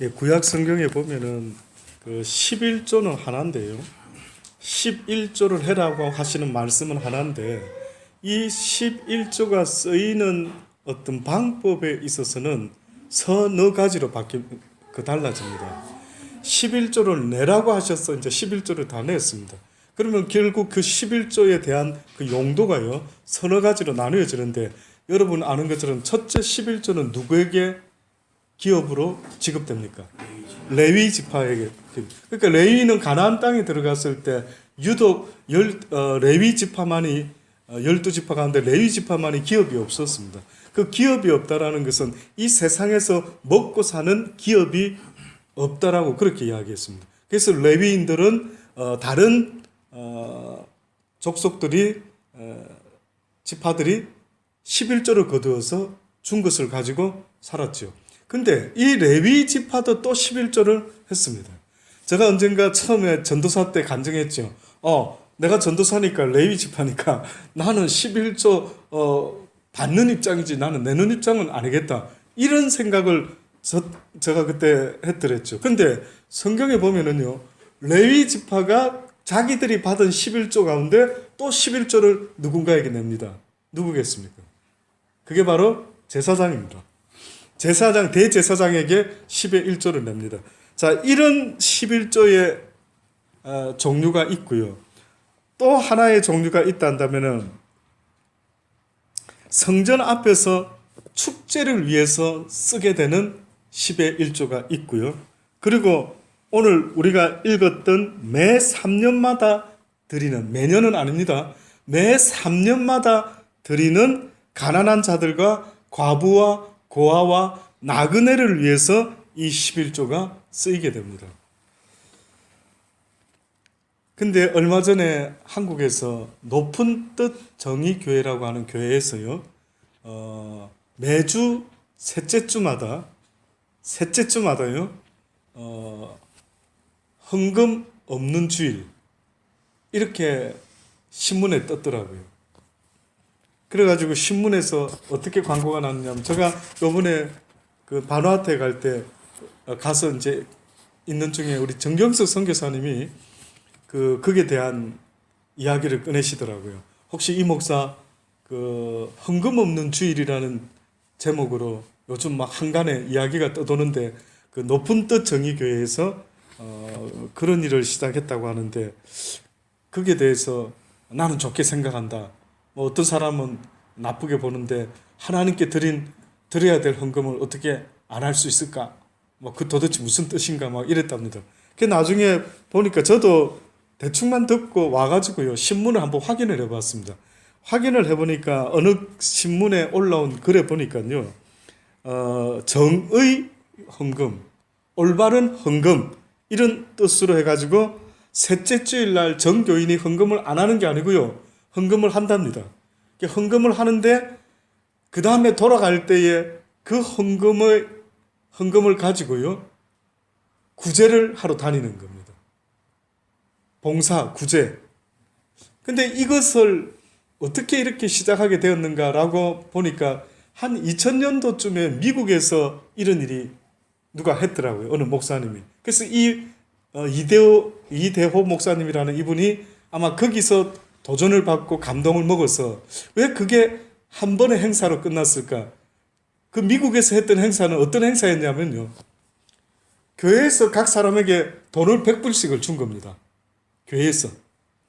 예, 구약 성경에 보면은 그 11조는 하나인데요. 11조를 해라고 하시는 말씀은 하나인데 이 11조가 쓰이는 어떤 방법에 있어서는 서너 가지로 달라집니다. 11조를 내라고 하셔서 이제 11조를 다 냈습니다. 그러면 결국 그 11조에 대한 그 용도가요, 서너 가지로 나누어지는데 여러분 아는 것처럼 첫째 11조는 누구에게 기업으로 지급됩니까? 레위 지파에게. 그러니까 레위는 가나안 땅에 들어갔을 때 유독 레위 지파만이 12지파 가운데 레위 지파만이 기업이 없었습니다. 그 기업이 없다라는 것은 이 세상에서 먹고 사는 기업이 없다라고 그렇게 이야기했습니다. 그래서 레위인들은 다른 족속들이 지파들이 11조를 거두어서 준 것을 가지고 살았죠. 근데 이 레위 지파도 또 11조를 했습니다. 제가 언젠가 처음에 전도사 때 간증했죠. 내가 전도사니까 레위 지파니까 나는 11조 받는 입장이지 나는 내는 입장은 아니겠다. 이런 생각을 제가 그때 했더랬죠. 근데 성경에 보면은요, 레위 지파가 자기들이 받은 11조 가운데 또 11조를 누군가에게 냅니다. 누구겠습니까? 그게 바로 제사장입니다. 제사장, 대제사장에게 10의 1조를 냅니다. 자, 이런 11조의 종류가 있고요. 또 하나의 종류가 있다 한다면은 성전 앞에서 축제를 위해서 쓰게 되는 10의 1조가 있고요. 그리고 오늘 우리가 읽었던 매 3년마다 드리는, 매년은 아닙니다. 매 3년마다 드리는 가난한 자들과 과부와 고아와 나그네를 위해서 이 11조가 쓰이게 됩니다. 근데 얼마 전에 한국에서 높은 뜻 정의교회라고 하는 교회에서요, 매주 셋째 주마다요, 헌금 없는 주일, 이렇게 신문에 떴더라고요. 그래가지고 신문에서 어떻게 광고가 났냐면, 제가 요번에 그 바누아투에 갈 때 가서 이제 있는 중에 우리 정경석 선교사님이 거기에 대한 이야기를 꺼내시더라고요. 혹시 이 목사 그 헌금 없는 주일이라는 제목으로 요즘 막 한간에 이야기가 떠도는데 그 높은 뜻 정의교회에서 그런 일을 시작했다고 하는데 거기에 대해서 나는 좋게 생각한다. 뭐 어떤 사람은 나쁘게 보는데 하나님께 드려야 될 헌금을 어떻게 안 할 수 있을까? 뭐 그 도대체 무슨 뜻인가 막 이랬답니다. 그 나중에 보니까 저도 대충만 듣고 와가지고요 신문을 한번 확인을 해봤습니다. 확인을 해보니까 어느 신문에 올라온 글에 보니까요 정의 헌금, 올바른 헌금 이런 뜻으로 해가지고 셋째 주일날 정교인이 헌금을 안 하는 게 아니고요 헌금을 한답니다. 헌금을 하는데 그 다음에 돌아갈 때에 그 헌금을 가지고요 구제를 하러 다니는 겁니다. 봉사, 구제. 근데 이것을 어떻게 이렇게 시작하게 되었는가라고 보니까 한 2000년도쯤에 미국에서 이런 일이 누가 했더라고요. 어느 목사님이. 그래서 이대호 목사님이라는 이분이 아마 거기서 도전을 받고 감동을 먹어서 왜 그게 한 번의 행사로 끝났을까? 그 미국에서 했던 행사는 어떤 행사였냐면요. 교회에서 각 사람에게 돈을 100불씩을 준 겁니다. 교회에서.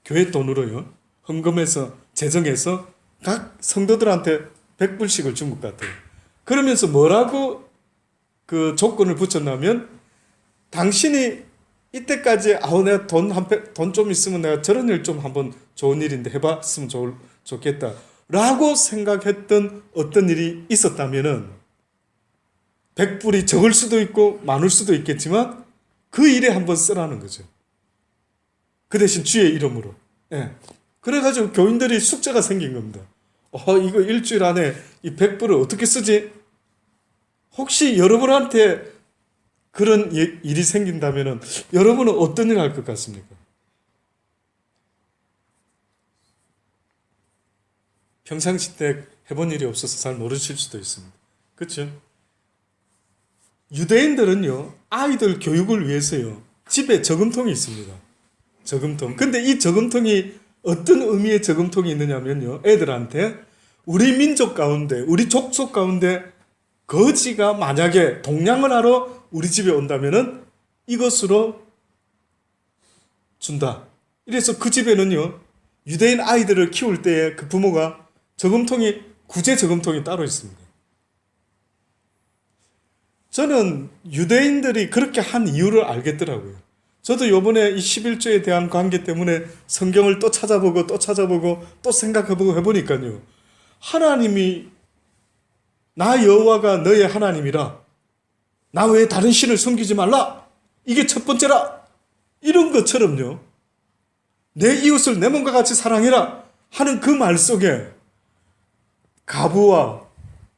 교회 돈으로요. 헌금해서, 재정해서 각 성도들한테 100불씩을 준 것 같아요. 그러면서 뭐라고 그 조건을 붙였냐면 당신이 이때까지 내가 돈 좀 있으면 내가 저런 일 좀 한번 좋은 일인데 해봤으면 좋겠다 라고 생각했던 어떤 일이 있었다면은 100불이 적을 수도 있고 많을 수도 있겠지만 그 일에 한번 쓰라는 거죠. 그 대신 주의 이름으로. 예. 그래가지고 교인들이 숙제가 생긴 겁니다. 이거 일주일 안에 이 100불을 어떻게 쓰지? 혹시 여러분한테 그런 일이 생긴다면 여러분은 어떤 일 할 것 같습니까? 평상시 때 해본 일이 없어서 잘 모르실 수도 있습니다. 그렇죠? 유대인들은요, 아이들 교육을 위해서요, 집에 저금통이 있습니다. 저금통. 근데 이 저금통이 어떤 의미의 저금통이 있느냐면요, 애들한테 우리 민족 가운데, 우리 족속 가운데 거지가 만약에 동냥을 하러 우리 집에 온다면은 이것으로 준다. 이래서 그 집에는요, 유대인 아이들을 키울 때에 그 부모가 저금통이, 구제 저금통이 따로 있습니다. 저는 유대인들이 그렇게 한 이유를 알겠더라고요. 저도 요번에 이 11조에 대한 관계 때문에 성경을 또 찾아보고 또 찾아보고 또 생각해보고 해보니까요, 하나님이 나 여호와가 너의 하나님이라, 나 외에 다른 신을 섬기지 말라, 이게 첫 번째라, 이런 것처럼요, 내 이웃을 내 몸과 같이 사랑해라 하는 그 말 속에 가부와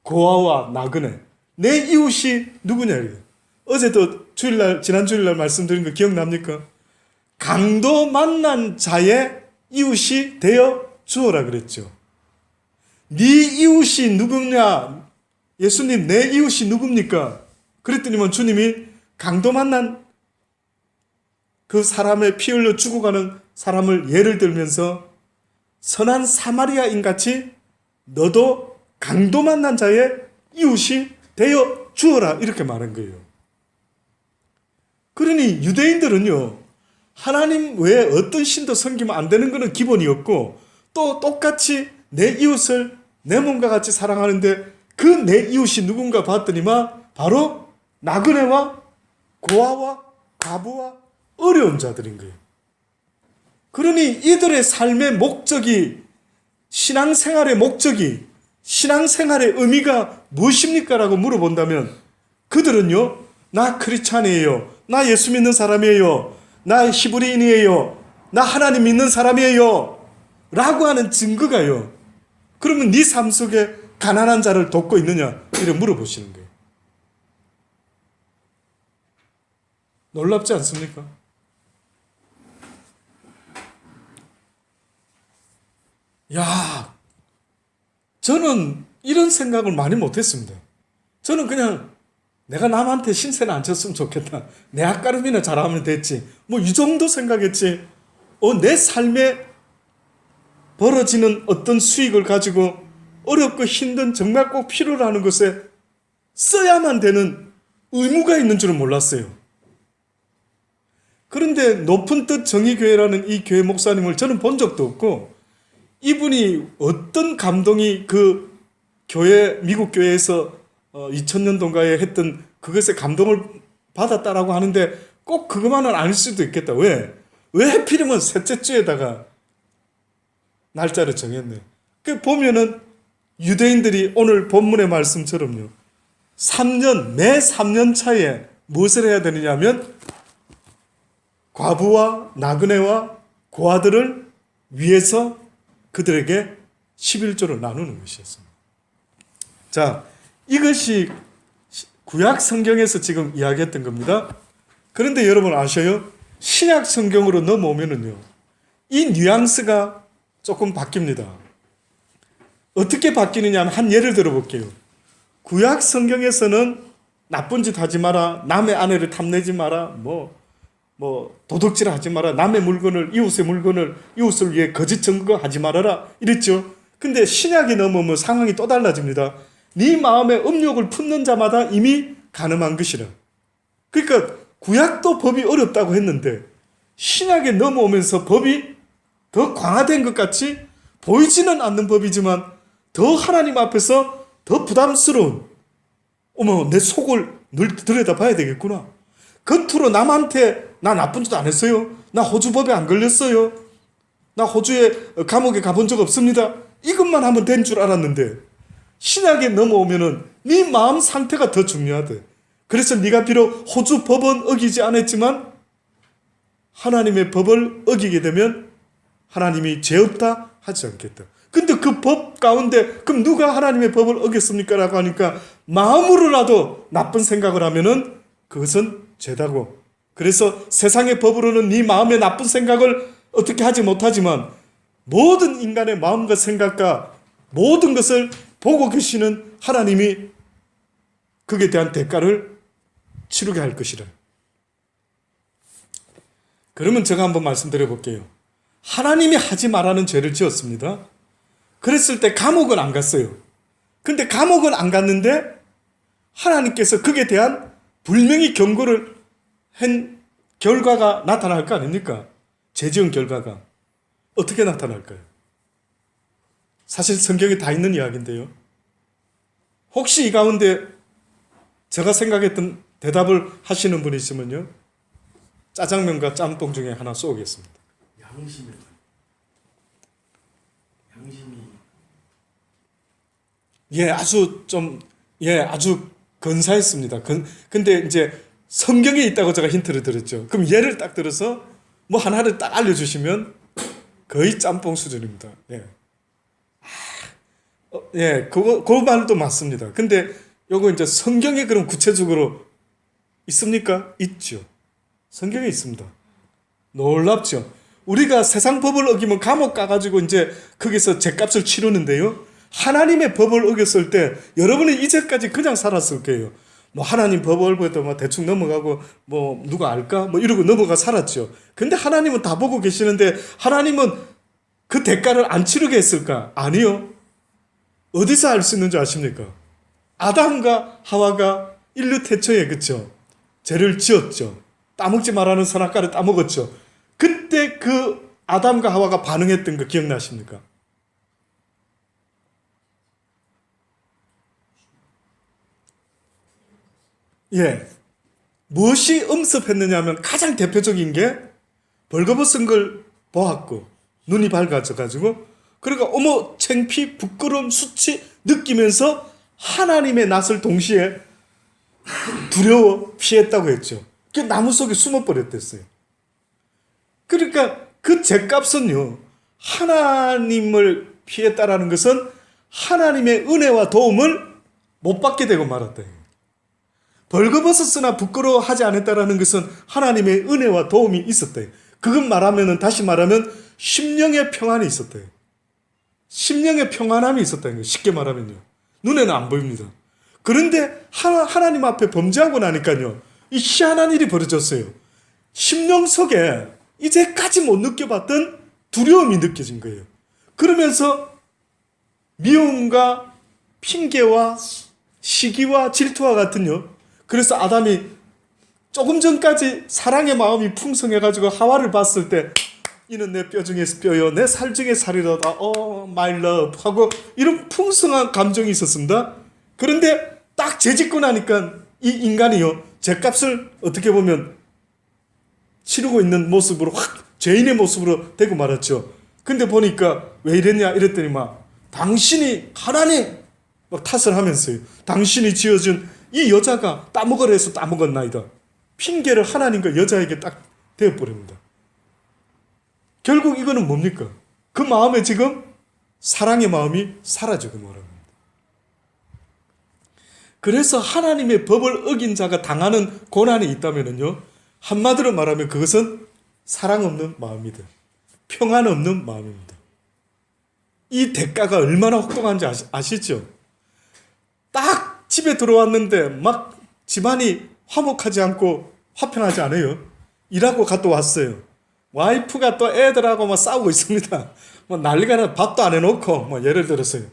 고아와 나그네, 내 이웃이 누구냐 이래요. 어제도 지난 주일날 말씀드린 거 기억납니까? 강도 만난 자의 이웃이 되어 주어라 그랬죠. 네 이웃이 누구냐? 예수님, 내 이웃이 누굽니까? 그랬더니만 주님이 강도 만난 그 사람의 피 흘려 죽어가는 사람을 예를 들면서 선한 사마리아인 같이 너도 강도 만난 자의 이웃이 되어 주어라, 이렇게 말한 거예요. 그러니 유대인들은요, 하나님 외에 어떤 신도 섬기면 안 되는 것은 기본이었고, 또 똑같이 내 이웃을 내 몸과 같이 사랑하는데 그 내 이웃이 누군가 봤더니만 바로 나그네와 고아와 가부와 어려운 자들인 거예요. 그러니 이들의 삶의 목적이, 신앙생활의 목적이, 신앙생활의 의미가 무엇입니까? 라고 물어본다면 그들은요, 나 크리스찬이에요, 나 예수 믿는 사람이에요, 나 히브리인이에요, 나 하나님 믿는 사람이에요 라고 하는 증거가요, 그러면 네 삶 속에 가난한 자를 돕고 있느냐? 이렇게 물어보시는 거예요. 놀랍지 않습니까? 야, 저는 이런 생각을 많이 못했습니다. 저는 그냥 내가 남한테 신세는 안 졌으면 좋겠다, 내 앞가림이나 잘하면 됐지, 뭐 이 정도 생각했지, 내 삶에 벌어지는 어떤 수익을 가지고 어렵고 힘든, 정말 꼭 필요로 하는 것에 써야만 되는 의무가 있는 줄은 몰랐어요. 그런데 높은 뜻 정의교회라는 이 교회 목사님을 저는 본 적도 없고, 이분이 어떤 감동이 그 교회, 미국 교회에서 2000년도인가에 했던 그것에 감동을 받았다라고 하는데 꼭 그것만은 아닐 수도 있겠다. 왜 하필이면 셋째 주에다가 날짜를 정했네. 그 보면은 유대인들이 오늘 본문의 말씀처럼요, 매 3년 차에 무엇을 해야 되느냐면 과부와 나그네와 고아들을 위해서 그들에게 11조를 나누는 것이었습니다. 자, 이것이 구약 성경에서 지금 이야기했던 겁니다. 그런데 여러분 아셔요? 신약 성경으로 넘어오면은요, 이 뉘앙스가 조금 바뀝니다. 어떻게 바뀌느냐 하면 한 예를 들어볼게요. 구약 성경에서는 나쁜 짓 하지 마라, 남의 아내를 탐내지 마라, 도둑질 하지 마라, 남의 물건을, 이웃의 물건을 이웃을 위해 거짓 증거하지 말아라 이랬죠. 근데 신약이 넘어오면 상황이 또 달라집니다. 네 마음에 음욕을 품는 자마다 이미 간음한 것이라. 그러니까 구약도 법이 어렵다고 했는데 신약에 넘어오면서 법이 더 강화된 것 같이 보이지는 않는 법이지만 더 하나님 앞에서 더 부담스러운, 내 속을 늘 들여다봐야 되겠구나, 겉으로 남한테 나 나쁜 짓 안 했어요, 나 호주법에 안 걸렸어요, 나 호주에 감옥에 가본 적 없습니다, 이것만 하면 된 줄 알았는데 신약에 넘어오면은 네 마음 상태가 더 중요하대. 그래서 네가 비록 호주 법은 어기지 않았지만 하나님의 법을 어기게 되면 하나님이 죄 없다 하지 않겠다. 근데 그 법 가운데 그럼 누가 하나님의 법을 어겼습니까? 라고 하니까 마음으로라도 나쁜 생각을 하면은 그것은 죄다고. 그래서 세상의 법으로는 네 마음의 나쁜 생각을 어떻게 하지 못하지만 모든 인간의 마음과 생각과 모든 것을 보고 계시는 하나님이 거기에 대한 대가를 치르게 할 것이라. 그러면 제가 한번 말씀드려 볼게요. 하나님이 하지 말라는 죄를 지었습니다. 그랬을 때 감옥은 안 갔어요. 근데 감옥은 안 갔는데 하나님께서 그에 대한 분명히 경고를 한 결과가 나타날 거 아닙니까? 죄 지은 결과가. 어떻게 나타날까요? 사실 성경에 다 있는 이야기인데요. 혹시 이 가운데 제가 생각했던 대답을 하시는 분이 있으면요, 짜장면과 짬뽕 중에 하나 쏘겠습니다. 양심이 아주 근사했습니다. 근데 이제 성경에 있다고 제가 힌트를 드렸죠. 그럼 예를 딱 들어서 뭐 하나를 딱 알려주시면 거의 짬뽕 수준입니다. 그 말도 맞습니다. 근데 요거 이제 성경에 그럼 구체적으로 있습니까? 있죠. 성경에 있습니다. 놀랍죠. 우리가 세상 법을 어기면 감옥 가가지고 이제 거기서 죗값을 치르는데요. 하나님의 법을 어겼을 때 여러분이 이제까지 그냥 살았을 거예요. 뭐 하나님 법을 보도 뭐 대충 넘어가고 뭐 누가 알까? 뭐 이러고 넘어가 살았죠. 근데 하나님은 다 보고 계시는데 하나님은 그 대가를 안 치르게 했을까? 아니요. 어디서 알 수 있는 줄 아십니까? 아담과 하와가 인류 태초에 그쵸? 죄를 지었죠. 따먹지 말라는 선악과를 따먹었죠. 그때 그 아담과 하와가 반응했던 거 기억나십니까? 무엇이 엄습했느냐 하면 가장 대표적인 게 벌거벗은 걸 보았고 눈이 밝아져가지고 그러니까 어머 창피 부끄러움 수치 느끼면서 하나님의 낯을 동시에 두려워 피했다고 했죠. 그 나무 속에 숨어버렸댔어요. 그러니까 그 죗값은요, 하나님을 피했다라는 것은 하나님의 은혜와 도움을 못 받게 되고 말았다. 벌거벗었으나 부끄러워하지 않았다라는 것은 하나님의 은혜와 도움이 있었다. 그건 다시 말하면 심령의 평안이 있었다. 심령의 평안함이 있었다는 거예요. 쉽게 말하면요. 눈에는 안 보입니다. 그런데 하나님 앞에 범죄하고 나니까요, 이 희한한 일이 벌어졌어요. 심령 속에 이제까지 못 느껴봤던 두려움이 느껴진 거예요. 그러면서 미움과 핑계와 시기와 질투와 같은요. 그래서 아담이 조금 전까지 사랑의 마음이 풍성해가지고 하와를 봤을 때 이는 내 뼈 중에서 뼈요 내 살 중에 살이로다 my love 하고 이런 풍성한 감정이 있었습니다. 그런데 딱 죄짓고 나니까 이 인간이요, 죄값을 어떻게 보면 치르고 있는 모습으로 확 죄인의 모습으로 되고 말았죠. 근데 보니까 왜 이랬냐 이랬더니 당신이 하나님 막 탓을 하면서요, 당신이 지어준 이 여자가 따먹으라 해서 따먹었나이다. 핑계를 하나님과 여자에게 딱 대어버립니다. 결국 이거는 뭡니까? 그 마음에 지금 사랑의 마음이 사라지고 말합니다. 그래서 하나님의 법을 어긴 자가 당하는 고난이 있다면요, 한마디로 말하면 그것은 사랑 없는 마음이다. 평안 없는 마음입니다. 이 대가가 얼마나 혹독한지 아시죠? 딱 집에 들어왔는데 막 집안이 화목하지 않고 화평하지 않아요. 일하고 갔다 왔어요. 와이프가 또 애들하고 막 싸우고 있습니다. 뭐 난리가 나, 밥도 안 해놓고 뭐 예를 들어서요,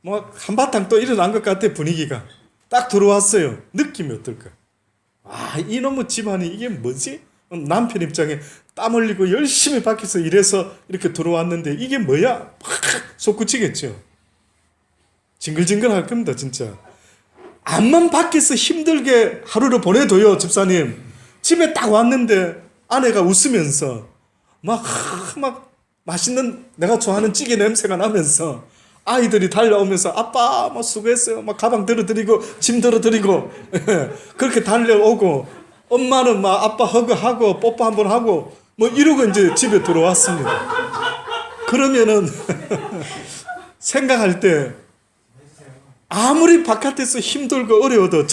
뭐 한바탕 또 일어난 것 같아. 분위기가 딱 들어왔어요. 느낌이 어떨까? 이놈의 집안이 이게 뭐지? 남편 입장에 땀 흘리고 열심히 밖에서 일해서 이렇게 들어왔는데 이게 뭐야? 팍 솟구치겠죠. 징글징글 할 겁니다, 진짜. 암만 밖에서 힘들게 하루를 보내도요, 집사님, 집에 딱 왔는데 아내가 웃으면서 막 맛있는 내가 좋아하는 찌개 냄새가 나면서 아이들이 달려오면서 아빠 뭐 수고했어요, 막 가방 들어드리고 짐 들어드리고 그렇게 달려오고 엄마는 막 아빠 허그하고 뽀뽀 한번 하고 뭐 이러고 이제 집에 들어왔습니다. 그러면은 생각할 때 아무리 바깥에서 힘들고 어려워도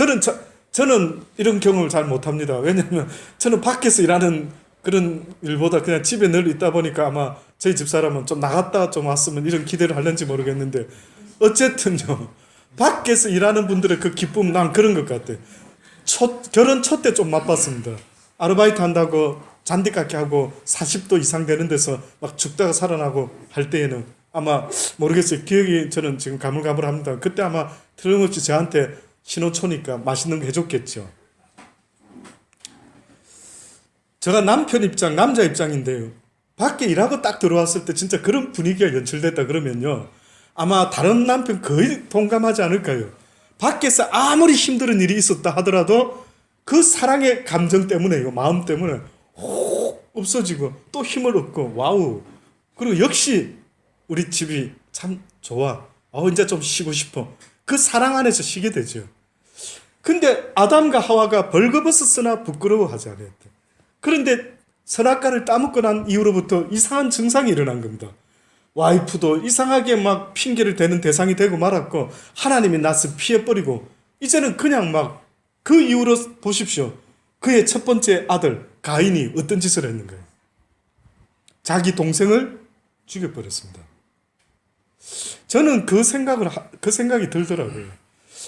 저는 이런 경험을 잘 못합니다. 왜냐하면 저는 밖에서 일하는 그런 일보다 그냥 집에 늘 있다 보니까 아마 저희 집사람은 좀 나갔다 좀 왔으면 이런 기대를 하는지 모르겠는데 어쨌든요, 밖에서 일하는 분들의 그 기쁨, 난 그런 것 같아요. 결혼 첫 때 좀 맛봤습니다. 아르바이트 한다고 잔디깎기 하고 40도 이상 되는 데서 막 죽다가 살아나고 할 때에는 아마 모르겠어요. 기억이 저는 지금 가물가물합니다. 그때 아마 틀림없이 저한테 신호초니까 맛있는 거 해줬겠죠. 제가 남편 입장, 남자 입장인데요. 밖에 일하고 딱 들어왔을 때 진짜 그런 분위기가 연출됐다 그러면요. 아마 다른 남편 거의 동감하지 않을까요? 밖에서 아무리 힘든 일이 있었다 하더라도 그 사랑의 감정 때문에요. 마음 때문에 혹 없어지고 또 힘을 얻고 와우. 그리고 역시 우리 집이 참 좋아. 이제 좀 쉬고 싶어. 그 사랑 안에서 쉬게 되죠. 근데 아담과 하와가 벌거벗었으나 부끄러워하지 않았다. 그런데 선악과를 따먹고 난 이후로부터 이상한 증상이 일어난 겁니다. 와이프도 이상하게 막 핑계를 대는 대상이 되고 말았고 하나님이 낯을 피해버리고 이제는 그냥 막 그 이후로 보십시오. 그의 첫 번째 아들 가인이 어떤 짓을 했는가요? 자기 동생을 죽여버렸습니다. 저는 그 생각이 들더라고요.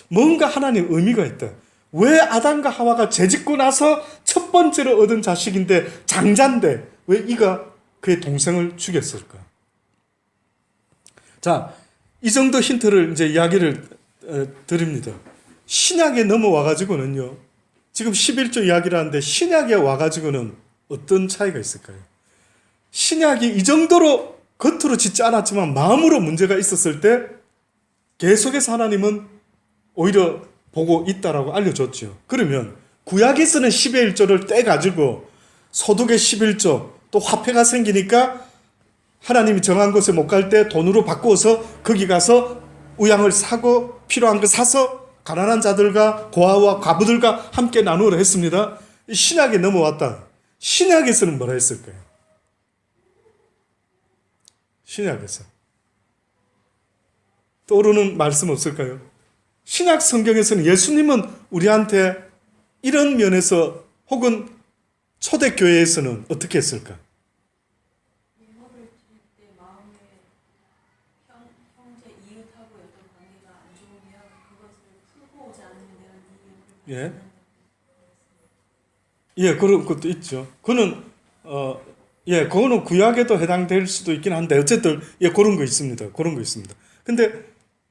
뭔가 하나님 의미가 있다. 왜 아담과 하와가 죄짓고 나서 첫 번째로 얻은 자식인데 장자인데 왜 이가 그의 동생을 죽였을까? 자, 이 정도 힌트를 이제 이야기를 드립니다. 신약에 넘어와가지고는요, 지금 11조 이야기를 하는데 신약에 와가지고는 어떤 차이가 있을까요? 신약이 이 정도로 겉으로 짓지 않았지만 마음으로 문제가 있었을 때 계속해서 하나님은 오히려 보고 있다라고 알려줬죠. 그러면 구약에서는 10의 1조를 떼가지고 소득의 11조 또 화폐가 생기니까 하나님이 정한 곳에 못 갈 때 돈으로 바꾸어서 거기 가서 우양을 사고 필요한 거 사서 가난한 자들과 고아와 과부들과 함께 나누어라 했습니다. 신약에 넘어왔다. 신약에서는 뭐라 했을까요? 신약에서 떠오르는 말씀 없을까요? 신약 성경에서는 예수님은 우리한테 이런 면에서 혹은 초대교회에서는 어떻게 했을까? 예. 예, 그런 것도 있죠. 그거는, 그거는 구약에도 해당될 수도 있긴 한데, 어쨌든, 그런 거 있습니다. 그런 거 있습니다. 근데,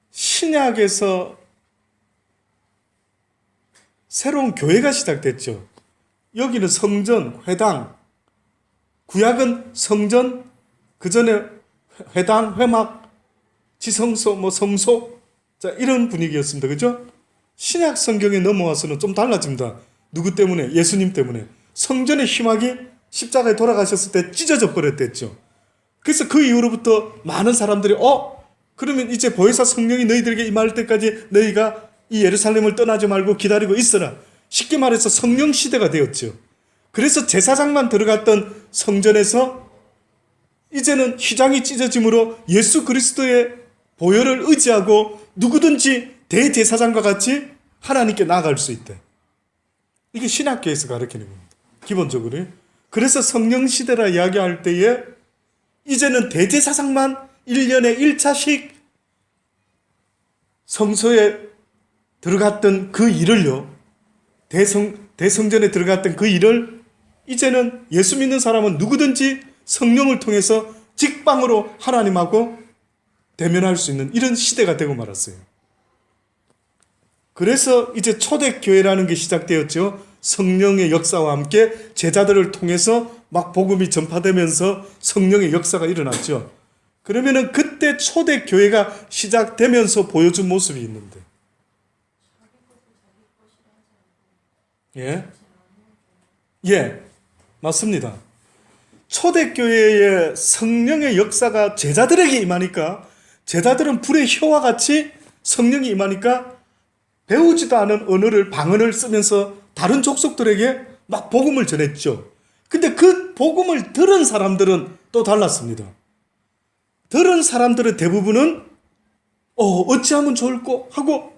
신약에서 새로운 교회가 시작됐죠. 여기는 성전, 회당, 구약은 성전, 그 전에 회당, 회막, 지성소, 성소, 자, 이런 분위기였습니다. 그죠? 신약 성경에 넘어와서는 좀 달라집니다. 누구 때문에? 예수님 때문에. 성전의 희막이 십자가에 돌아가셨을 때 찢어져 버렸댔죠. 그래서 그 이후로부터 많은 사람들이 그러면 이제 보혜사 성령이 너희들에게 임할 때까지 너희가 이 예루살렘을 떠나지 말고 기다리고 있어라. 쉽게 말해서 성령 시대가 되었죠. 그래서 제사장만 들어갔던 성전에서 이제는 휘장이 찢어짐으로 예수 그리스도의 보혈을 의지하고 누구든지 대제사장과 같이 하나님께 나아갈 수 있대. 이게 신학교에서 가르치는 겁니다. 기본적으로. 그래서 성령시대라 이야기할 때에 이제는 대제사장만 1년에 1차씩 성소에 들어갔던 그 일을요. 대성전에 들어갔던 그 일을 이제는 예수 믿는 사람은 누구든지 성령을 통해서 직방으로 하나님하고 대면할 수 있는 이런 시대가 되고 말았어요. 그래서 이제 초대교회라는 게 시작되었죠. 성령의 역사와 함께 제자들을 통해서 막 복음이 전파되면서 성령의 역사가 일어났죠. 그러면은 그때 초대교회가 시작되면서 보여준 모습이 있는데. 예, 맞습니다. 초대교회의 성령의 역사가 제자들에게 임하니까 제자들은 불의 혀와 같이 성령이 임하니까 배우지도 않은 언어를 방언을 쓰면서 다른 족속들에게 막 복음을 전했죠. 근데 그 복음을 들은 사람들은 또 달랐습니다. 들은 사람들의 대부분은 어찌하면 좋을꼬 하고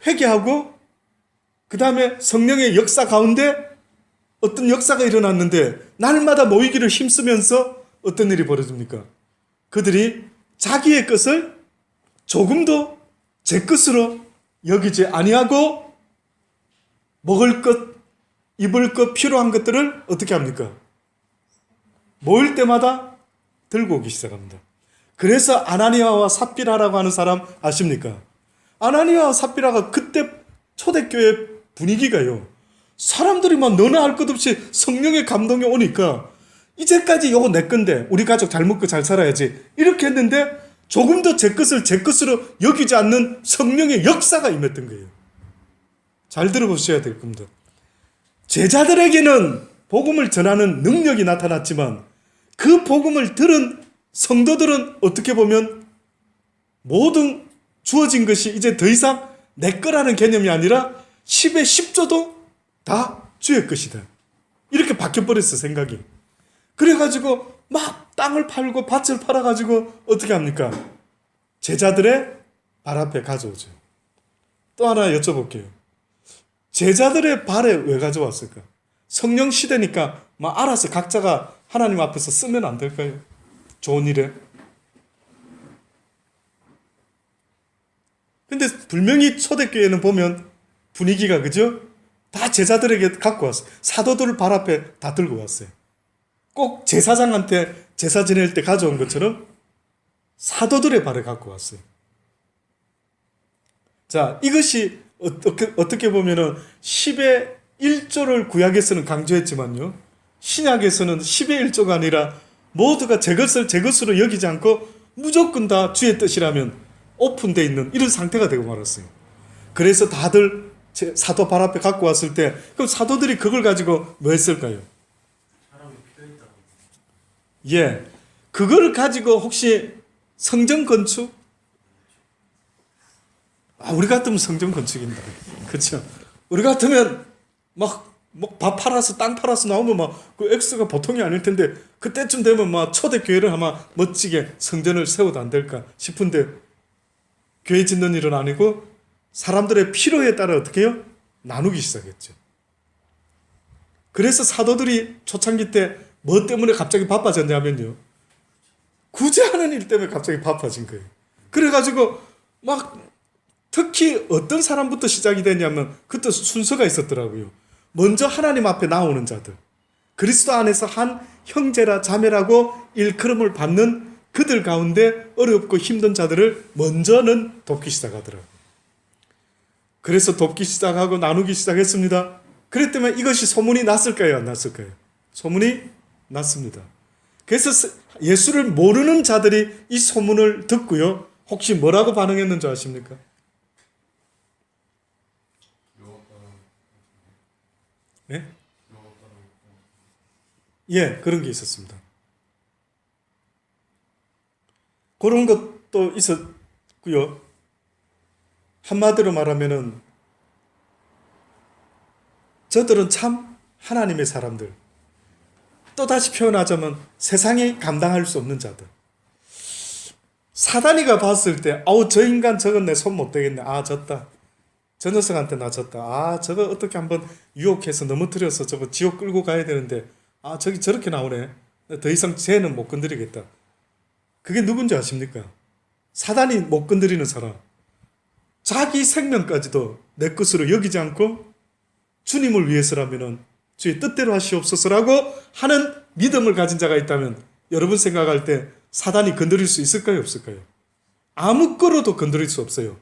회개하고 그 다음에 성령의 역사 가운데 어떤 역사가 일어났는데 날마다 모이기를 힘쓰면서 어떤 일이 벌어집니까? 그들이 자기의 것을 조금도 제 것으로 여기지 아니하고 먹을 것, 입을 것, 필요한 것들을 어떻게 합니까? 모일 때마다 들고 오기 시작합니다. 그래서 아나니아와 삽비라라고 하는 사람 아십니까? 아나니아와 삽비라가 그때 초대교회 분위기가요, 사람들이 막 너나 할 것 없이 성령의 감동이 오니까 이제까지 요거 내 건데 우리 가족 잘 먹고 잘 살아야지 이렇게 했는데 조금 더 제 것을 제 것으로 여기지 않는 성령의 역사가 임했던 거예요. 잘 들어보셔야 될 겁니다. 제자들에게는 복음을 전하는 능력이 나타났지만 그 복음을 들은 성도들은 어떻게 보면 모든 주어진 것이 이제 더 이상 내 거라는 개념이 아니라 10의 10조도 다 주의 것이다. 이렇게 바뀌어버렸어, 생각이. 그래가지고 막 땅을 팔고 밭을 팔아가지고 어떻게 합니까? 제자들의 발 앞에 가져오죠. 또 하나 여쭤볼게요. 제자들의 발에 왜 가져왔을까? 성령 시대니까 막 알아서 각자가 하나님 앞에서 쓰면 안 될까요? 좋은 일에. 근데 분명히 초대교회는 보면 분위기가, 그죠? 다 제자들에게 갖고 왔어요. 사도들을 발 앞에 다 들고 왔어요. 꼭 제사장한테 제사 지낼 때 가져온 것처럼 사도들의 발에 갖고 왔어요. 자, 이것이 어떻게 보면은 10의 1조를 구약에서는 강조했지만요, 신약에서는 10의 1조가 아니라 모두가 제 것을 제 것으로 여기지 않고 무조건 다 주의 뜻이라면 오픈되어 있는 이런 상태가 되고 말았어요. 그래서 다들 사도 발 앞에 갖고 왔을 때, 그럼 사도들이 그걸 가지고 뭐 했을까요? 예, 그걸 가지고 혹시 성전 건축? 우리 같으면 성전 건축입니다. 그렇죠? 우리 같으면 막 밥 팔아서 땅 팔아서 나오면 막 그 액수가 보통이 아닐 텐데 그때쯤 되면 막 초대교회를 아마 멋지게 성전을 세워도 안 될까 싶은데, 교회 짓는 일은 아니고 사람들의 필요에 따라 어떻게 해요? 나누기 시작했죠. 그래서 사도들이 초창기 때 뭐 때문에 갑자기 바빠졌냐면요, 구제하는 일 때문에 갑자기 바빠진 거예요. 그래가지고 막 특히 어떤 사람부터 시작이 됐냐면 그때 순서가 있었더라고요. 먼저 하나님 앞에 나오는 자들, 그리스도 안에서 한 형제라 자매라고 일컬음을 받는 그들 가운데 어렵고 힘든 자들을 먼저는 돕기 시작하더라고요. 그래서 돕기 시작하고 나누기 시작했습니다. 그랬더니 이것이 소문이 났을까요? 안 났을까요? 소문이 났습니다. 그래서 예수를 모르는 자들이 이 소문을 듣고요, 혹시 뭐라고 반응했는 줄 아십니까? 네? 예, 그런 게 있었습니다. 그런 것도 있었고요. 한마디로 말하면은 저들은 참 하나님의 사람들, 또다시 표현하자면 세상이 감당할 수 없는 자들. 사단이가 봤을 때 저 인간 저건 내 손 못 대겠네. 졌다. 저 녀석한테 나 졌다. 저거 어떻게 한번 유혹해서 넘어뜨려서 저거 지옥 끌고 가야 되는데 저기 저렇게 나오네. 더 이상 쟤는 못 건드리겠다. 그게 누군지 아십니까? 사단이 못 건드리는 사람. 자기 생명까지도 내 것으로 여기지 않고 주님을 위해서라면은 주의 뜻대로 하시옵소서라고 하는 믿음을 가진 자가 있다면, 여러분 생각할 때 사단이 건드릴 수 있을까요? 없을까요? 아무 거로도 건드릴 수 없어요.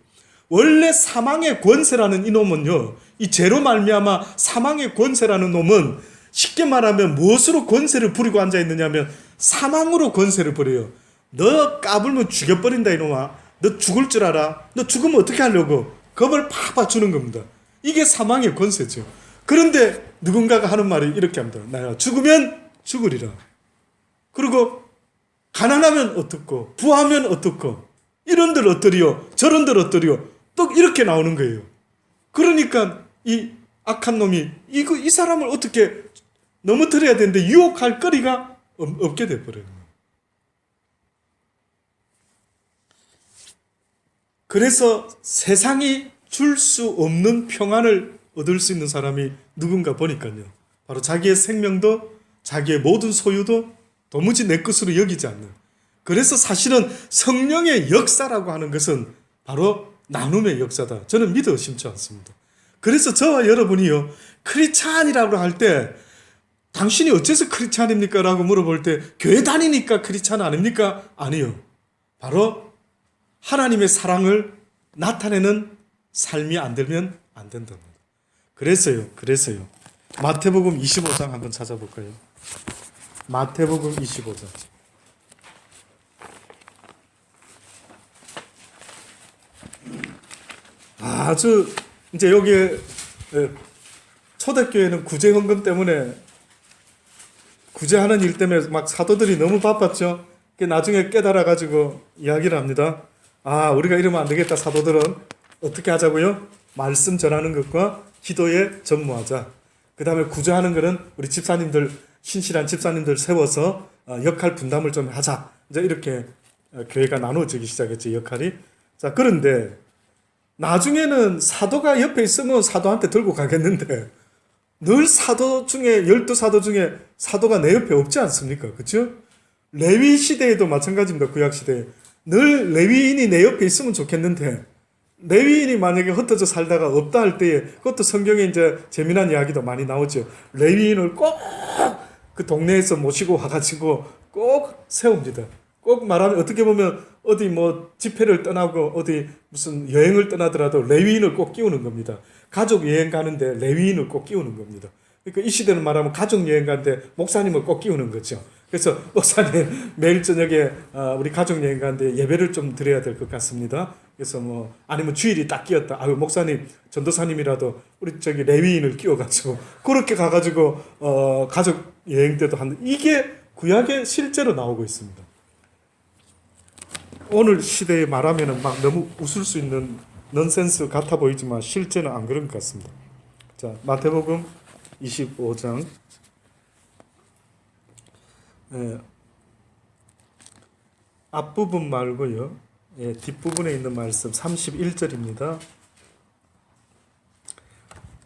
원래 사망의 권세라는 이 놈은요, 이 죄로 말미암아 사망의 권세라는 놈은 쉽게 말하면 무엇으로 권세를 부리고 앉아있느냐 하면 사망으로 권세를 부려요. 너 까불면 죽여버린다 이놈아. 너 죽을 줄 알아? 너 죽으면 어떻게 하려고? 겁을 팍팍 주는 겁니다. 이게 사망의 권세죠. 그런데 누군가가 하는 말이 이렇게 합니다. 나야 죽으면 죽으리라. 그리고 가난하면 어떻고 부하면 어떻고 이런들 어떠리요 저런들 어떠리요 또 이렇게 나오는 거예요. 그러니까 이 악한 놈이 이 사람을 어떻게 넘어뜨려야 되는데 유혹할 거리가 없게 돼버려요. 그래서 세상이 줄 수 없는 평안을 얻을 수 있는 사람이 누군가 보니까요, 바로 자기의 생명도 자기의 모든 소유도 도무지 내 것으로 여기지 않는, 그래서 사실은 성령의 역사라고 하는 것은 바로 나눔의 역사다. 저는 믿어 의심치 않습니다. 그래서 저와 여러분이요, 크리스찬이라고 할 때 당신이 어째서 크리스찬입니까? 라고 물어볼 때 교회 다니니까 크리스찬 아닙니까? 아니요. 바로 하나님의 사랑을 나타내는 삶이 안 되면 안 된답니다. 그래서요. 마태복음 25장 한번 찾아볼까요? 마태복음 25장. 아주 이제 여기에 초대교회는 구제헌금 때문에 구제하는 일 때문에 막 사도들이 너무 바빴죠. 나중에 깨달아가지고 이야기를 합니다. 아, 우리가 이러면 안 되겠다. 사도들은 어떻게 하자고요? 말씀 전하는 것과 기도에 전무하자. 그 다음에 구제하는 거는 우리 집사님들, 신실한 집사님들 세워서 역할 분담을 좀 하자. 이제 이렇게 교회가 나누어지기 시작했죠, 역할이. 자, 그런데 나중에는 사도가 옆에 있으면 사도한테 들고 가겠는데 늘 사도 중에 12사도 중에 사도가 내 옆에 없지 않습니까? 그렇죠? 레위 시대에도 마찬가지입니다. 구약 시대에. 늘 레위인이 내 옆에 있으면 좋겠는데 레위인이 만약에 흩어져 살다가 없다 할 때에 그것도 성경에 이제 재미난 이야기도 많이 나오죠. 레위인을 꼭 그 동네에서 모시고 와가지고 꼭 세웁니다. 꼭 말하면 어떻게 보면 어디 뭐 집회를 떠나고 어디 무슨 여행을 떠나더라도 레위인을 꼭 끼우는 겁니다. 가족 여행 가는데 레위인을 꼭 끼우는 겁니다. 그러니까 이 시대는 말하면 가족 여행 가는데 목사님을 꼭 끼우는 거죠. 그래서 목사님 매일 저녁에 우리 가족 여행 가는데 예배를 좀 드려야 될 것 같습니다. 그래서 뭐 아니면 주일이 딱 끼었다. 아유 목사님 전도사님이라도 우리 저기 레위인을 끼워가지고 그렇게 가가지고 가족 여행 때도 하는 이게 구약에 실제로 나오고 있습니다. 오늘 시대에 말하면은 막 너무 웃을 수 있는 넌센스 같아 보이지만 실제는 안 그런 것 같습니다. 자, 마태복음 25장 앞부분 말고요. 뒷부분에 있는 말씀 31절입니다.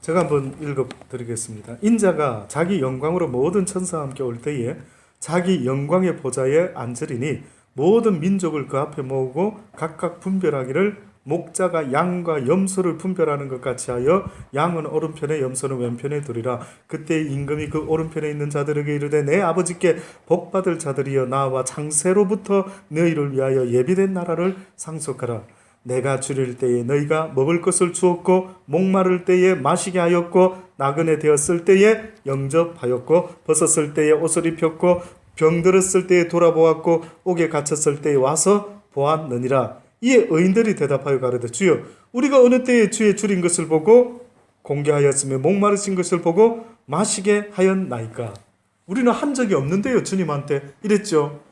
제가 한번 읽어드리겠습니다. 인자가 자기 영광으로 모든 천사와 함께 올 때에 자기 영광의 보좌에 앉으리니 모든 민족을 그 앞에 모으고 각각 분별하기를 목자가 양과 염소를 분별하는 것 같이 하여 양은 오른편에 염소는 왼편에 두리라. 그때 임금이 그 오른편에 있는 자들에게 이르되 내 아버지께 복받을 자들이여 나와 창세로부터 너희를 위하여 예비된 나라를 상속하라. 내가 줄일 때에 너희가 먹을 것을 주었고 목마를 때에 마시게 하였고 나그네 되었을 때에 영접하였고 벗었을 때에 옷을 입혔고 병들었을 때에 돌아보았고 옥에 갇혔을 때에 와서 보았느니라. 이에 의인들이 대답하여 가로되 주여 우리가 어느 때에 주의 줄인 것을 보고 공개하였으며 목마르신 것을 보고 마시게 하였나이까. 우리는 한 적이 없는데요. 주님한테 이랬죠.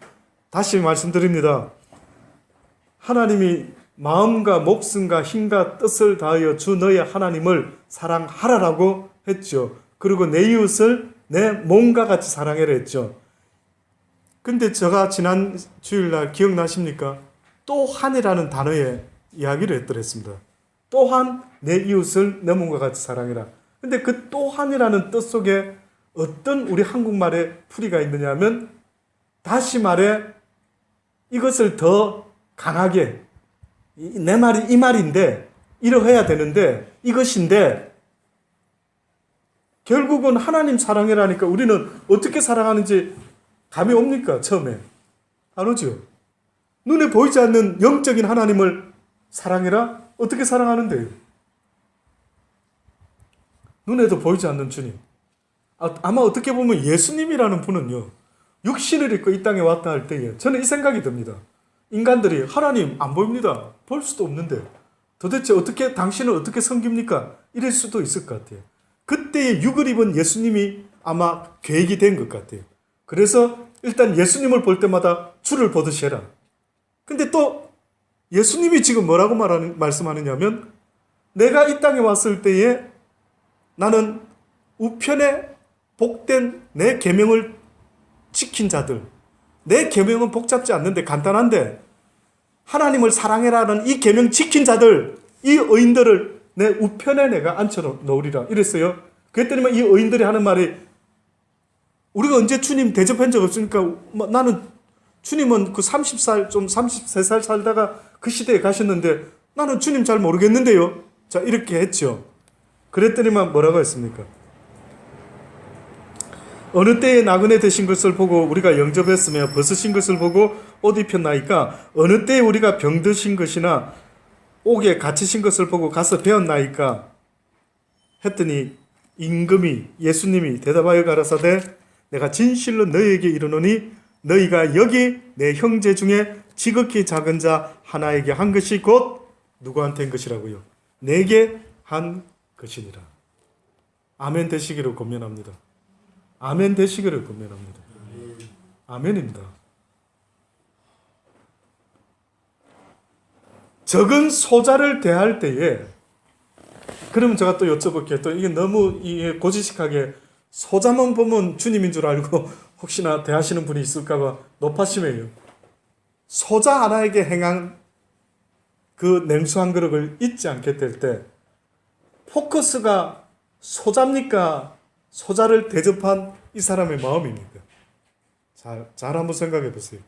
다시 말씀드립니다. 하나님이 마음과 목숨과 힘과 뜻을 다하여 주 너의 하나님을 사랑하라라고 했죠. 그리고 내 이웃을 내 몸과 같이 사랑하라 했죠. 근데 제가 지난 주일날 기억나십니까? 또한이라는 단어에 이야기를 했더랬습니다. 또한 내 이웃을 내 몸과 같이 사랑해라. 근데 그 또한이라는 뜻 속에 어떤 우리 한국말의 풀이가 있느냐 하면 다시 말해 이것을 더 강하게 내 말이 이 말인데 이러해야 되는데 이것인데 결국은 하나님 사랑해라니까 우리는 어떻게 사랑하는지 감이 옵니까? 처음에 안 오죠. 눈에 보이지 않는 영적인 하나님을 사랑해라? 어떻게 사랑하는데요? 눈에도 보이지 않는 주님. 아마 어떻게 보면 예수님이라는 분은요, 육신을 입고 이 땅에 왔다 할 때에 저는 이 생각이 듭니다. 인간들이 하나님 안 보입니다. 볼 수도 없는데 도대체 어떻게 당신을 어떻게 섬깁니까? 이럴 수도 있을 것 같아요. 그때의 육을 입은 예수님이 아마 계획이 된 것 같아요. 그래서 일단 예수님을 볼 때마다 줄을 보듯이 해라. 근데 또 예수님이 지금 뭐라고 말씀하느냐면 내가 이 땅에 왔을 때에 나는 우편에 복된 내 계명을 지킨 자들, 내 계명은 복잡지 않는데 간단한데 하나님을 사랑해라는 이 계명 지킨 자들, 이 의인들을 내 우편에 내가 앉혀놓으리라 이랬어요. 그랬더니 이 의인들이 하는 말이 우리가 언제 주님 대접한 적 없으니까 나는 주님은 그 30살, 좀 33살 살다가 그 시대에 가셨는데 나는 주님 잘 모르겠는데요. 자, 이렇게 했죠. 그랬더니만 뭐라고 했습니까? 어느 때에 나그네 되신 것을 보고 우리가 영접했으며 벗으신 것을 보고 옷 입혔나이까? 어느 때에 우리가 병드신 것이나 옥에 갇히신 것을 보고 가서 배웠나이까? 했더니 임금이 예수님이 대답하여 가라사대 내가 진실로 너희에게 이르노니 너희가 여기 내 형제 중에 지극히 작은 자 하나에게 한 것이 곧 누구한테 한 것이라고요? 내게 한 것이니라. 아멘 되시기를 권면합니다. 아멘 되시기를 권면합니다. 아멘입니다. 적은 소자를 대할 때에 그러면 제가 또 여쭤볼게요. 또 이게 너무 고지식하게 소자만 보면 주님인 줄 알고 혹시나 대하시는 분이 있을까봐 높아심해요. 소자 하나에게 행한 그 냉수 한 그릇을 잊지 않게 될 때 포커스가 소자입니까? 소자를 대접한 이 사람의 마음입니까? 잘 한번 생각해 보세요.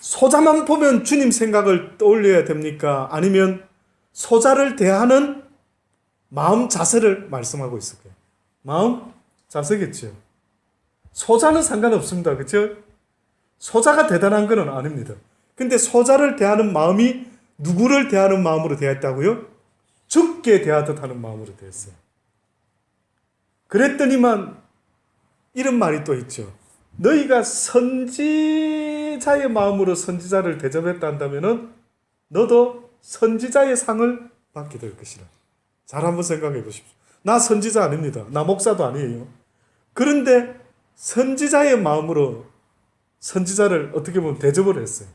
소자만 보면 주님 생각을 떠올려야 됩니까? 아니면 소자를 대하는 마음 자세를 말씀하고 있을까요? 마음 자세겠죠. 소자는 상관없습니다. 그렇죠? 소자가 대단한 건 아닙니다. 근데 소자를 대하는 마음이 누구를 대하는 마음으로 대했다고요? 죽게 대하듯 하는 마음으로 대했어요. 그랬더니만 이런 말이 또 있죠. 너희가 선지자의 마음으로 선지자를 대접했다 한다면은 너도 선지자의 상을 받게 될 것이라. 잘 한번 생각해 보십시오. 나 선지자 아닙니다. 나 목사도 아니에요. 그런데 선지자의 마음으로 선지자를 어떻게 보면 대접을 했어요.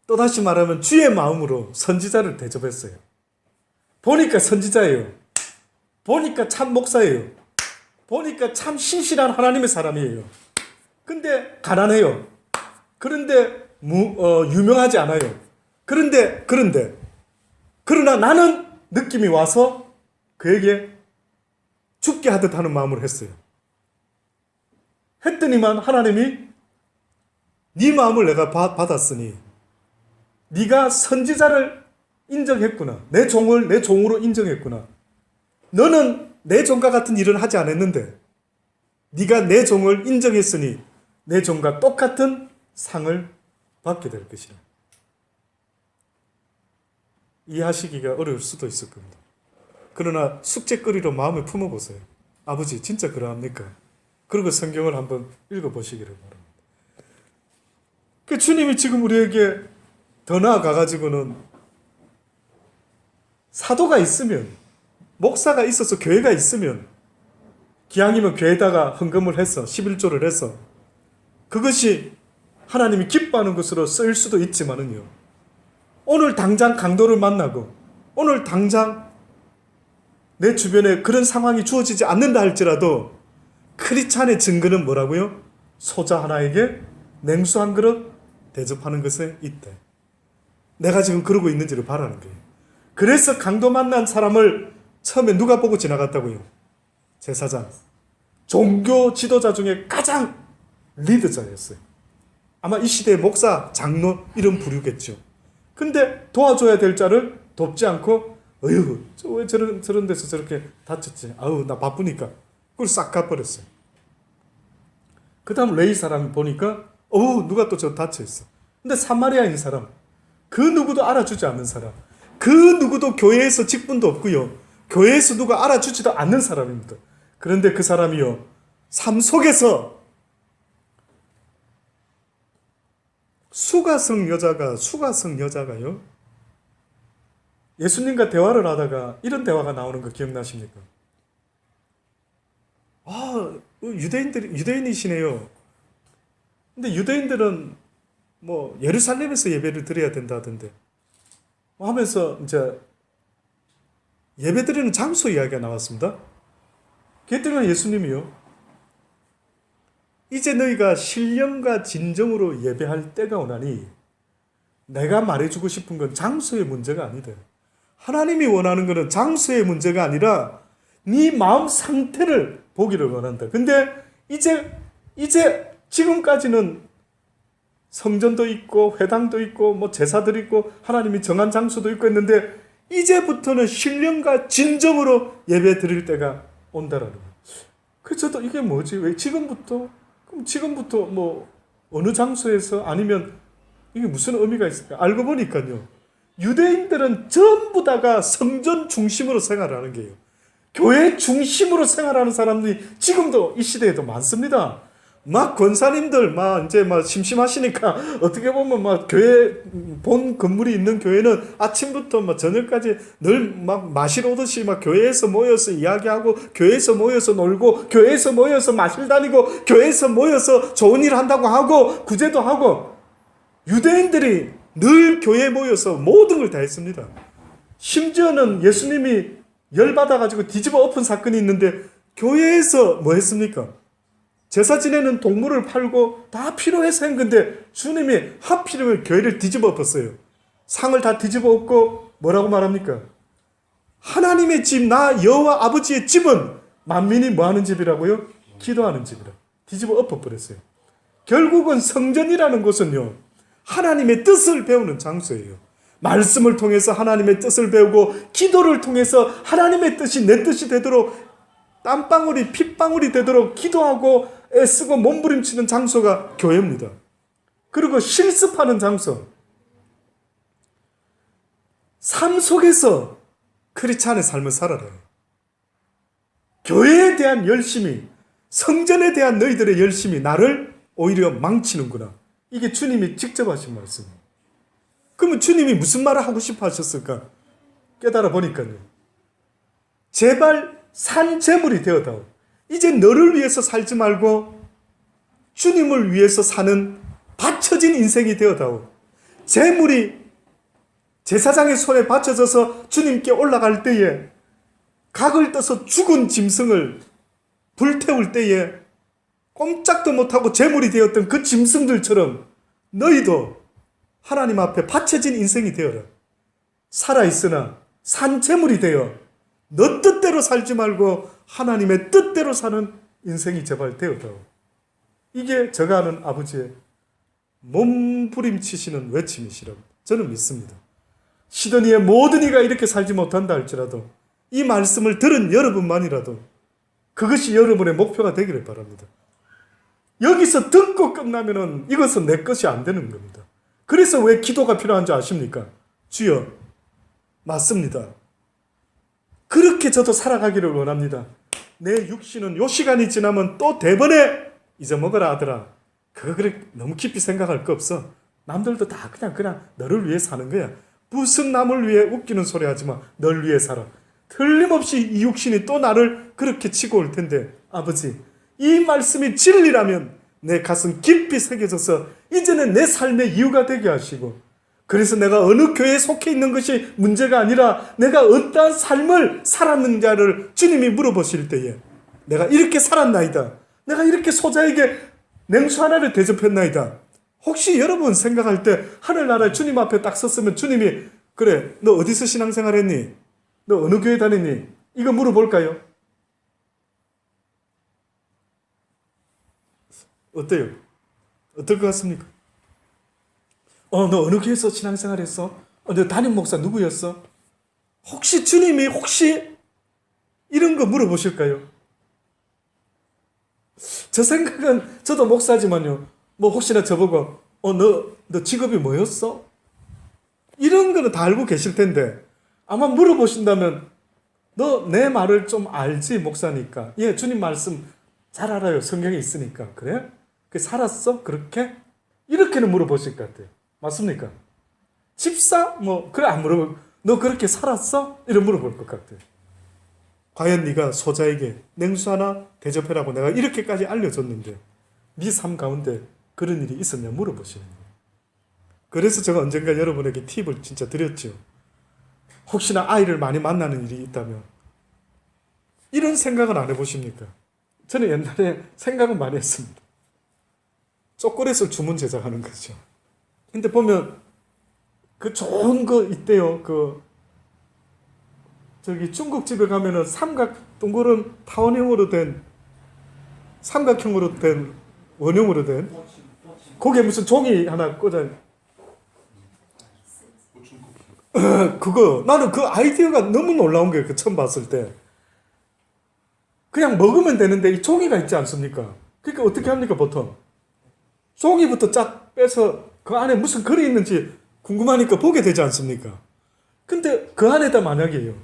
또다시 말하면 주의 마음으로 선지자를 대접했어요. 보니까 선지자예요. 보니까 참 목사예요. 보니까 참 신실한 하나님의 사람이에요. 근데 가난해요. 그런데 유명하지 않아요. 그러나 나는 느낌이 와서 그에게 죽게 하듯 하는 마음으로 했어요. 했더니만 하나님이 네 마음을 내가 받았으니 네가 선지자를 인정했구나. 내 종을 내 종으로 인정했구나. 너는 내 종과 같은 일을 하지 않았는데 네가 내 종을 인정했으니 내 종과 똑같은 상을 받게 될 것이라. 이해하시기가 어려울 수도 있을 겁니다. 그러나 숙제거리로 마음에 품어보세요. 아버지 진짜 그러합니까? 그리고 성경을 한번 읽어보시기를 바랍니다. 그 주님이 지금 우리에게 더 나아가가지고는 사도가 있으면, 목사가 있어서 교회가 있으면, 기왕이면 교회에다가 헌금을 해서 11조를 해서 그것이 하나님이 기뻐하는 것으로 쓰일 수도 있지만은요, 오늘 당장 강도를 만나고 오늘 당장 내 주변에 그런 상황이 주어지지 않는다 할지라도 크리스찬의 증거는 뭐라고요? 소자 하나에게 냉수 한 그릇 대접하는 것에 있대. 내가 지금 그러고 있는지를 바라는 거예요. 그래서 강도 만난 사람을 처음에 누가 보고 지나갔다고요? 제사장. 종교 지도자 중에 가장 리더자였어요. 아마 이 시대의 목사, 장로 이런 부류겠죠. 근데 도와줘야 될 자를 돕지 않고 어휴 왜 저런 데서 저렇게 다쳤지? 아우 나 바쁘니까. 그걸 싹 가버렸어요. 그 다음 레위 사람이 보니까 누가 또 저 다쳐있어. 근데 사마리아인 사람, 그 누구도 알아주지 않는 사람, 그 누구도 교회에서 직분도 없고요, 교회에서 누가 알아주지도 않는 사람입니다. 그런데 그 사람이요, 삶 속에서 수가성 여자가요, 예수님과 대화를 하다가 이런 대화가 나오는 거 기억나십니까? 유대인이시네요. 근데 유대인들은 뭐 예루살렘에서 예배를 드려야 된다던데 하면서 이제 예배 드리는 장소 이야기가 나왔습니다. 그랬더니 예수님이요, 이제 너희가 신령과 진정으로 예배할 때가 오나니, 내가 말해주고 싶은 건 장소의 문제가 아니다. 하나님이 원하는 것은 장소의 문제가 아니라 네 마음 상태를 보기를 원한다. 근데 이제 지금까지는 성전도 있고 회당도 있고 뭐 제사도 있고 하나님이 정한 장소도 있고 했는데 이제부터는 신령과 진정으로 예배 드릴 때가 온다라는 거예요. 그래서 저도 이게 뭐지? 왜 지금부터? 그럼 지금부터 뭐 어느 장소에서 아니면 이게 무슨 의미가 있을까? 알고 보니까요. 유대인들은 전부 다가 성전 중심으로 생활하는 게요. 교회 중심으로 생활하는 사람들이 지금도 이 시대에도 많습니다. 막 권사님들 막 이제 막 심심하시니까 어떻게 보면 막 교회 본 건물이 있는 교회는 아침부터 막 저녁까지 늘 막 마시러 오듯이 막 교회에서 모여서 이야기하고 교회에서 모여서 놀고 교회에서 모여서 마실 다니고 교회에서 모여서 좋은 일 한다고 하고 구제도 하고 유대인들이 늘 교회에 모여서 모든 걸 다 했습니다. 심지어는 예수님이 열받아가지고 뒤집어 엎은 사건이 있는데 교회에서 뭐 했습니까? 제사 지내는 동물을 팔고 다 필요해서 한 건데 주님이 하필이면 교회를 뒤집어 엎었어요. 상을 다 뒤집어 엎고 뭐라고 말합니까? 하나님의 집, 나 여호와 아버지의 집은 만민이 뭐하는 집이라고요? 기도하는 집이라. 뒤집어 엎어버렸어요. 결국은 성전이라는 곳은요, 하나님의 뜻을 배우는 장소예요. 말씀을 통해서 하나님의 뜻을 배우고 기도를 통해서 하나님의 뜻이 내 뜻이 되도록 땀방울이 핏방울이 되도록 기도하고 애쓰고 몸부림치는 장소가 교회입니다. 그리고 실습하는 장소. 삶 속에서 크리스찬의 삶을 살아라. 교회에 대한 열심이, 성전에 대한 너희들의 열심이 나를 오히려 망치는구나. 이게 주님이 직접 하신 말씀이에요. 그러면 주님이 무슨 말을 하고 싶어 하셨을까? 깨달아 보니까요. 제발 산 제물이 되어다오. 이제 너를 위해서 살지 말고 주님을 위해서 사는 바쳐진 인생이 되어다오. 제물이 제사장의 손에 바쳐져서 주님께 올라갈 때에 각을 떠서 죽은 짐승을 불태울 때에 꼼짝도 못하고 제물이 되었던 그 짐승들처럼 너희도 하나님 앞에 바쳐진 인생이 되어라. 살아있으나 산 제물이 되어 너 뜻대로 살지 말고 하나님의 뜻대로 사는 인생이 제발 되어다오. 이게 제가 아는 아버지의 몸부림치시는 외침이시라고 저는 믿습니다. 시드니의 모든 이가 이렇게 살지 못한다 할지라도 이 말씀을 들은 여러분만이라도 그것이 여러분의 목표가 되기를 바랍니다. 여기서 듣고 끝나면은 이것은 내 것이 안 되는 겁니다. 그래서 왜 기도가 필요한 줄 아십니까? 주여, 맞습니다. 그렇게 저도 살아가기를 원합니다. 내 육신은 요 시간이 지나면 또 대번에 잊어먹어라 아들아. 그거 그래 너무 깊이 생각할 거 없어. 남들도 다 그냥 너를 위해 사는 거야. 무슨 남을 위해 웃기는 소리 하지 마. 널 위해 살아. 틀림없이 이 육신이 또 나를 그렇게 치고 올 텐데 아버지, 이 말씀이 진리라면 내 가슴 깊이 새겨져서 이제는 내 삶의 이유가 되게 하시고, 그래서 내가 어느 교회에 속해 있는 것이 문제가 아니라 내가 어떠한 삶을 살았는가를 주님이 물어보실 때에 내가 이렇게 살았나이다, 내가 이렇게 소자에게 냉수 하나를 대접했나이다. 혹시 여러분 생각할 때 하늘나라에 주님 앞에 딱 섰으면 주님이 그래 너 어디서 신앙생활 했니? 너 어느 교회 다녔니? 이거 물어볼까요? 어때요? 어떨 것 같습니까? 너 어느 교회에서 신앙생활 했어? 너 담임 목사 누구였어? 혹시 주님이 이런 거 물어보실까요? 저 생각은 저도 목사지만요. 뭐 혹시나 저보고 너 직업이 뭐였어? 이런 거는 다 알고 계실 텐데 아마 물어보신다면 너 내 말을 좀 알지 목사니까. 예, 주님 말씀 잘 알아요. 성경에 있으니까. 그래? 그 살았어? 그렇게? 이렇게는 물어보실 것 같아요. 맞습니까? 집사? 그래 안 물어볼. 너 그렇게 살았어? 이런 물어볼 것 같아요. 과연 네가 소자에게 냉수 하나 대접해라고 내가 이렇게까지 알려줬는데 네 삶 가운데 그런 일이 있었냐 물어보시는 거예요. 그래서 제가 언젠가 여러분에게 팁을 진짜 드렸죠. 혹시나 아이를 많이 만나는 일이 있다면 이런 생각은 안 해보십니까? 저는 옛날에 생각은 많이 했습니다. 초콜릿을 주문 제작하는 거죠. 근데 보면 그 좋은 거 있대요. 저기 중국집에 가면은 동그란 타원형으로 된 삼각형으로 된 원형으로 된 거기에 무슨 종이 하나 꽂아 나는 그 아이디어가 너무 놀라운 거예요. 그 처음 봤을 때. 그냥 먹으면 되는데 이 종이가 있지 않습니까? 그러니까 어떻게 합니까, 보통? 종이부터 쫙 빼서 그 안에 무슨 글이 있는지 궁금하니까 보게 되지 않습니까? 근데 그 안에다 만약에요.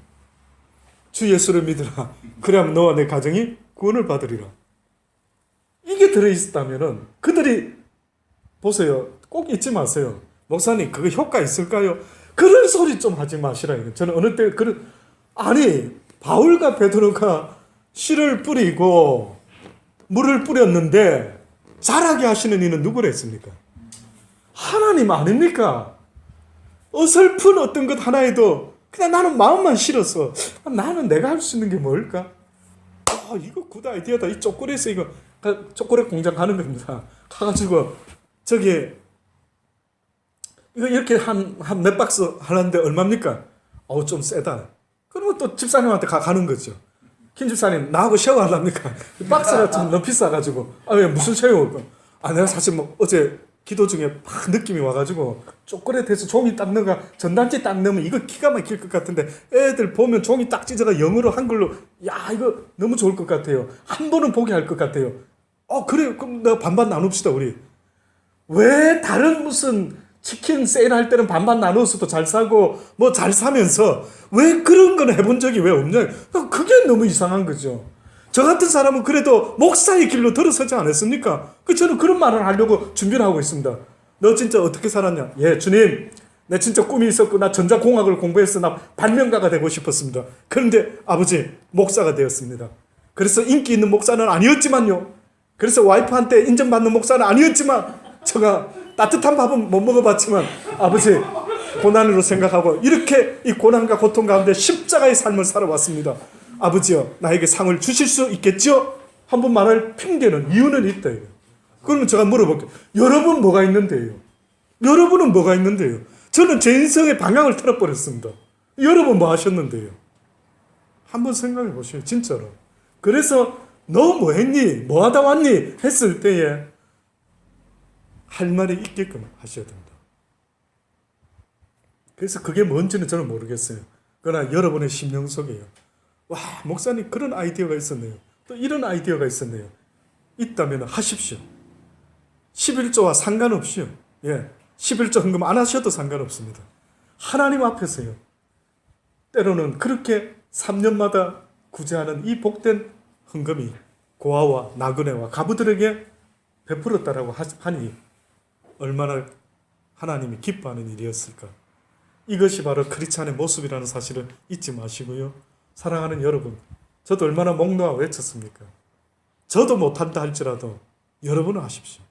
주 예수를 믿으라. 그래야만 너와 내 가정이 구원을 받으리라. 이게 들어있다면은 그들이 보세요. 꼭 잊지 마세요. 목사님, 그거 효과 있을까요? 그런 소리 좀 하지 마시라. 저는 어느 때 아니, 바울과 베드로가 씨를 뿌리고 물을 뿌렸는데 자라게 하시는 이는 누구라 했습니까? 하나님 아닙니까? 어설픈 어떤 것 하나에도 그냥 나는 마음만 싫어서 나는 내가 할 수 있는 게 뭘까? 이거 굿 아이디어다. 이 초콜릿에 이거 초콜릿 공장 가는 겁니다. 가가지고 저기 이거 이렇게 한 몇 박스 하는데 얼마입니까? 좀 세다. 그러면 또 집사님한테 가는 거죠. 김 집사님, 나하고 쉐어하랍니까? 박스가 좀 너무 비싸가지고. 왜 무슨 쉐어? 내가 사실 뭐 어제 기도 중에 막 느낌이 와가지고 초콜릿에서 종이 딱 넣어가 전단지 딱 넣으면 이거 기가 막힐 것 같은데 애들 보면 종이 딱 찢어가 영어로 한글로 이거 너무 좋을 것 같아요. 한 번은 보게 할 것 같아요. 그래, 그럼 내가 반반 나눕시다 우리. 왜 다른 무슨 치킨 세일할 때는 반반 나누어서도 잘 사고 뭐 잘 사면서 왜 그런 건 해본 적이 왜 없냐? 그게 너무 이상한 거죠. 저 같은 사람은 그래도 목사의 길로 들어서지 않았습니까? 저는 그런 말을 하려고 준비를 하고 있습니다. 너 진짜 어떻게 살았냐? 예, 주님, 내 진짜 꿈이 있었고 나 전자공학을 공부해서 나 발명가가 되고 싶었습니다. 그런데 아버지, 목사가 되었습니다. 그래서 인기 있는 목사는 아니었지만요. 그래서 와이프한테 인정받는 목사는 아니었지만 제가 따뜻한 밥은 못 먹어봤지만 아버지, 고난으로 생각하고 이렇게 이 고난과 고통 가운데 십자가의 삶을 살아왔습니다. 아버지요, 나에게 상을 주실 수 있겠죠? 한번 말할 핑계는 이유는 있다. 그러면 제가 물어볼게요. 여러분 뭐가 있는데요? 여러분은 뭐가 있는데요? 저는 제 인생의 방향을 틀어버렸습니다. 여러분 뭐 하셨는데요? 한번 생각해 보세요. 진짜로. 그래서 너 뭐 했니? 뭐 하다 왔니? 했을 때에 할 말이 있게끔 하셔야 됩니다. 그래서 그게 뭔지는 저는 모르겠어요. 그러나 여러분의 심령 속에요. 와, 목사님 그런 아이디어가 있었네요. 또 이런 아이디어가 있었네요. 있다면 하십시오. 11조와 상관없이요. 11조 헌금 안 하셔도 상관없습니다. 하나님 앞에서요. 때로는 그렇게 3년마다 구제하는 이 복된 헌금이 고아와 나그네와 가부들에게 베풀었다라고 하니 얼마나 하나님이 기뻐하는 일이었을까. 이것이 바로 크리스찬의 모습이라는 사실을 잊지 마시고요. 사랑하는 여러분, 저도 얼마나 목 놓아 외쳤습니까? 저도 못한다 할지라도 여러분은 하십시오.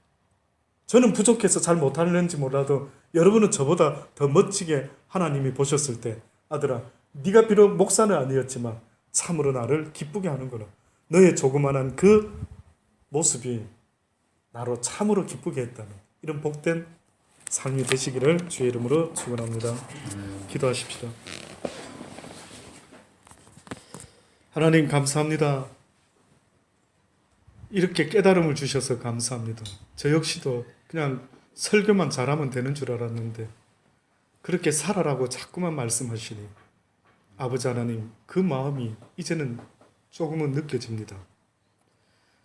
저는 부족해서 잘 못하는지 몰라도 여러분은 저보다 더 멋지게 하나님이 보셨을 때 아들아, 네가 비록 목사는 아니었지만 참으로 나를 기쁘게 하는구나. 너의 조그만한 그 모습이 나로 참으로 기쁘게 했다는 이런 복된 삶이 되시기를 주의 이름으로 축원합니다. 기도하십시다. 하나님 감사합니다. 이렇게 깨달음을 주셔서 감사합니다. 저 역시도 그냥 설교만 잘하면 되는 줄 알았는데 그렇게 살아라고 자꾸만 말씀하시니 아버지 하나님, 그 마음이 이제는 조금은 느껴집니다.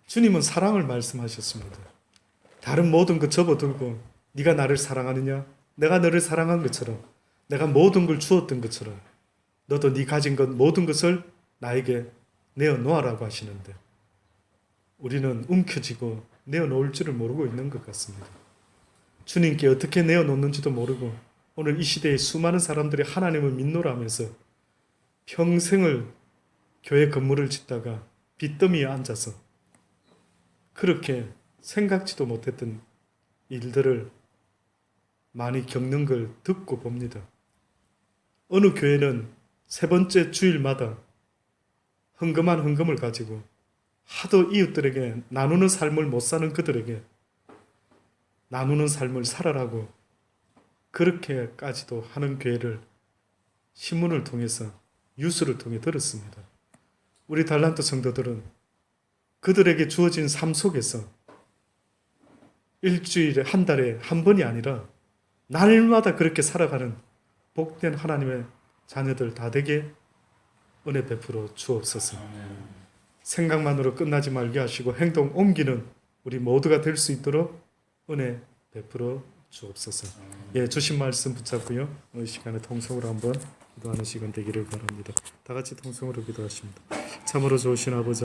주님은 사랑을 말씀하셨습니다. 다른 모든 것 접어들고 네가 나를 사랑하느냐? 내가 너를 사랑한 것처럼, 내가 모든 걸 주었던 것처럼 너도 네 가진 것 모든 것을 나에게 내어놓으라고 하시는데 우리는 움켜쥐고 내어놓을 줄을 모르고 있는 것 같습니다. 주님께 어떻게 내어놓는지도 모르고 오늘 이 시대에 수많은 사람들이 하나님을 믿노라 하면서 평생을 교회 건물을 짓다가 빚더미에 앉아서 그렇게 생각지도 못했던 일들을 많이 겪는 걸 듣고 봅니다. 어느 교회는 세 번째 주일마다 헌금한 헌금을 가지고 하도 이웃들에게 나누는 삶을 못 사는 그들에게 나누는 삶을 살아라고 그렇게까지도 하는 교회를 신문을 통해서 뉴스를 통해 들었습니다. 우리 달란트 성도들은 그들에게 주어진 삶 속에서 일주일에 한 달에 한 번이 아니라 날마다 그렇게 살아가는 복된 하나님의 자녀들 다 되게 은혜 베풀어 주옵소서. 생각만으로 끝나지 말게 하시고 행동 옮기는 우리 모두가 될 수 있도록 은혜 베풀어 주옵소서. 예, 주신 말씀 붙잡고요. 이 시간에 통성으로 한번 기도하는 시간 되기를 바랍니다. 다 같이 통성으로 기도하십니다. 참으로 좋으신 아버지